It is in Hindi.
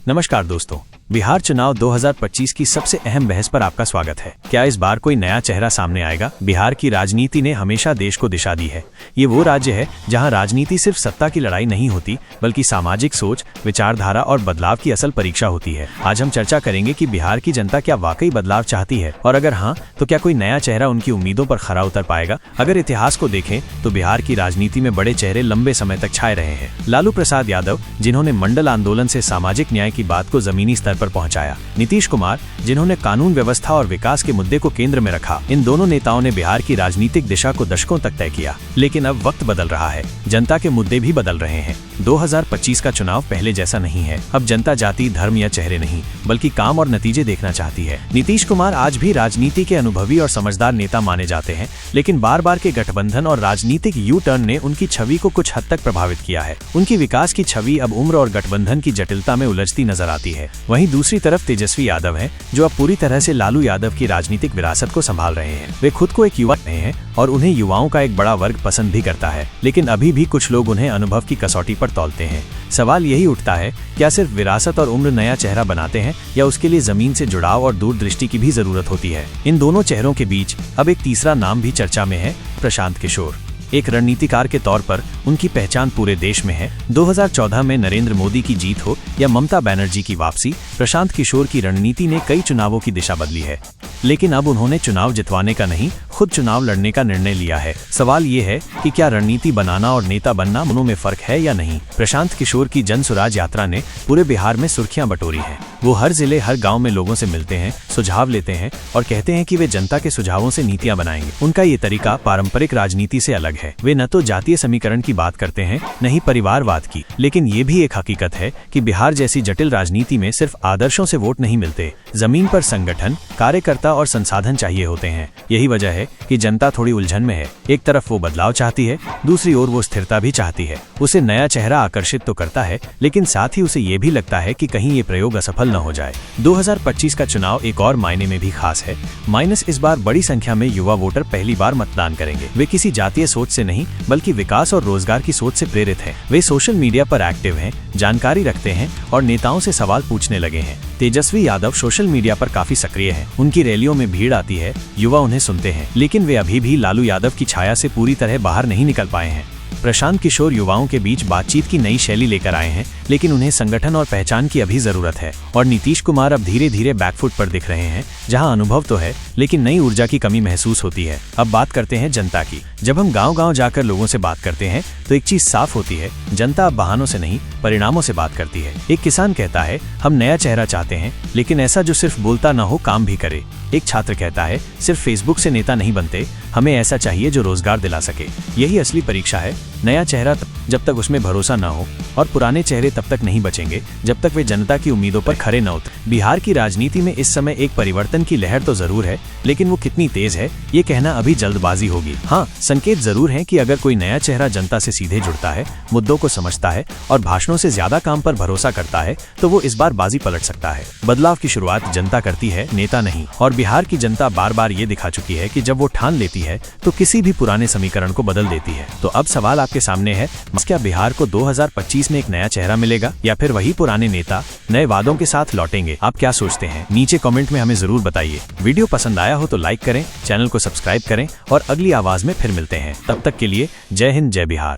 नमस्कार दोस्तों, बिहार चुनाव 2025 की सबसे अहम बहस पर आपका स्वागत है। क्या इस बार कोई नया चेहरा सामने आएगा? बिहार की राजनीति ने हमेशा देश को दिशा दी है। ये वो राज्य है जहां राजनीति सिर्फ सत्ता की लड़ाई नहीं होती, बल्कि सामाजिक सोच, विचारधारा और बदलाव की असल परीक्षा होती है। आज हम चर्चा करेंगे कि बिहार की जनता क्या वाकई बदलाव चाहती है, और अगर हाँ, तो क्या कोई नया चेहरा उनकी उम्मीदों पर खरा उतर पाएगा? अगर इतिहास को देखें तो बिहार की राजनीति में बड़े चेहरे लंबे समय तक छाए रहे हैं। लालू प्रसाद यादव, जिन्होंने मंडल आंदोलन से सामाजिक न्याय की बात को जमीनी स्तर पर पहुंचाया। नीतीश कुमार, जिन्होंने कानून व्यवस्था और विकास के मुद्दे को केंद्र में रखा। इन दोनों नेताओं ने बिहार की राजनीतिक दिशा को दशकों तक तय किया। लेकिन अब वक्त बदल रहा है, जनता के मुद्दे भी बदल रहे हैं। 2025 का चुनाव पहले जैसा नहीं है। अब जनता जाति, धर्म या चेहरे नहीं, बल्कि काम और नतीजे देखना चाहती है। नीतीश कुमार आज भी राजनीति के अनुभवी और समझदार नेता माने जाते हैं, लेकिन बार बार के गठबंधन और राजनीतिक यू टर्न ने उनकी छवि को कुछ हद तक प्रभावित किया है। उनकी विकास की छवि अब उम्र और गठबंधन की जटिलता में उलझती नजर आती है। वहीं दूसरी तरफ तेजस्वी यादव हैं, जो अब पूरी तरह से लालू यादव की राजनीतिक विरासत को संभाल रहे हैं। वे खुद को एक युवा रहे हैं और उन्हें युवाओं का एक बड़ा वर्ग पसंद भी करता है, लेकिन अभी भी कुछ लोग उन्हें अनुभव की कसौटी पर तौलते हैं। सवाल यही उठता है, क्या सिर्फ विरासत और उम्र नया चेहरा बनाते हैं, या उसके लिए जमीन से जुड़ाव और दूरदृष्टि की भी जरूरत होती है? इन दोनों चेहरों के बीच अब एक तीसरा नाम भी चर्चा में है, प्रशांत किशोर। एक रणनीतिकार के तौर पर उनकी पहचान पूरे देश में है। 2014 में नरेंद्र मोदी की जीत हो या ममता बनर्जी की वापसी, प्रशांत किशोर की रणनीति ने कई चुनावों की दिशा बदली है। लेकिन अब उन्होंने चुनाव जितवाने का नहीं, खुद चुनाव लड़ने का निर्णय लिया है। सवाल ये है कि क्या रणनीति बनाना और नेता बनना, दोनों में फर्क है या नहीं? प्रशांत किशोर की जन स्वराज यात्रा ने पूरे बिहार में सुर्खियां बटोरी हैं। वो हर जिले, हर गांव में लोगों से मिलते हैं, सुझाव लेते हैं और कहते हैं कि वे जनता के सुझावों से नीतियां बनाएंगे। उनका ये तरीका पारंपरिक राजनीति से अलग है। वे न तो जातीय समीकरण की बात करते हैं, न ही परिवारवाद की। लेकिन ये भी एक हकीकत है कि बिहार जैसी जटिल राजनीति में सिर्फ आदर्शों से वोट नहीं मिलते, जमीन पर संगठन, कार्यकर्ता और संसाधन चाहिए होते हैं। यही वजह है कि जनता थोड़ी उलझन में है। एक तरफ वो बदलाव चाहती है, दूसरी ओर वो स्थिरता भी चाहती है। उसे नया चेहरा आकर्षित तो करता है, लेकिन साथ ही उसे ये भी लगता है कि कहीं ये प्रयोग असफल न हो जाए। 2025 का चुनाव एक और मायने में भी खास है। माइनस इस बार बड़ी संख्या में युवा वोटर पहली बार मतदान करेंगे। वे किसी जातीय सोच से नहीं, बल्कि विकास और रोजगार की सोच से प्रेरित हैं। वे सोशल मीडिया पर एक्टिव हैं, जानकारी रखते हैं और नेताओं से सवाल पूछने लगे हैं। तेजस्वी यादव सोशल मीडिया पर काफी सक्रिय हैं। उनकी रैलियों में भीड़ आती है, युवा उन्हें सुनते हैं, लेकिन वे अभी भी लालू यादव की छाया से पूरी तरह बाहर नहीं निकल पाए हैं। प्रशांत किशोर युवाओं के बीच बातचीत की नई शैली लेकर आए हैं, लेकिन उन्हें संगठन और पहचान की अभी जरूरत है। और नीतीश कुमार अब धीरे धीरे बैकफुट पर दिख रहे हैं, जहां अनुभव तो है, लेकिन नई ऊर्जा की कमी महसूस होती है। अब बात करते हैं जनता की। जब हम गांव-गांव जाकर लोगों से बात करते हैं, तो एक चीज साफ होती है, जनता अब बहानों से नहीं, परिणामों से बात करती है। एक किसान कहता है, हम नया चेहरा चाहते हैं, लेकिन ऐसा जो सिर्फ बोलता न हो, काम भी करे। एक छात्र कहता है, सिर्फ फेसबुक से नेता नहीं बनते, हमें ऐसा चाहिए जो रोजगार दिला सके। यही असली परीक्षा है। नया चेहरा जब तक उसमें भरोसा न हो, और पुराने चेहरे तब तक नहीं बचेंगे जब तक वे जनता की उम्मीदों पर खरे न उतरे। बिहार की राजनीति में इस समय एक परिवर्तन की लहर तो जरूर है, लेकिन वो कितनी तेज है, ये कहना अभी जल्दबाजी होगी। हाँ, संकेत जरूर है कि अगर कोई नया चेहरा जनता से सीधे जुड़ता है, मुद्दों को समझता है और भाषणों से ज्यादा काम पर भरोसा करता है, तो वो इस बार बाजी पलट सकता है। बदलाव की शुरुआत जनता करती है, नेता नहीं। और बिहार की जनता बार बार ये दिखा चुकी है कि जब वो ठान लेती है, तो किसी भी पुराने समीकरण को बदल देती है। तो अब सवाल आपके सामने है, क्या बिहार को 2025 में एक नया चेहरा मिलेगा, या फिर वही पुराने नेता नए वादों के साथ लौटेंगे? आप क्या सोचते हैं? नीचे कमेंट में हमें जरूर बताइए। वीडियो पसंद आया हो तो लाइक करें, चैनल को सब्सक्राइब करें और अगली आवाज में फिर मिलते हैं। तब तक के लिए जय हिंद, जय बिहार।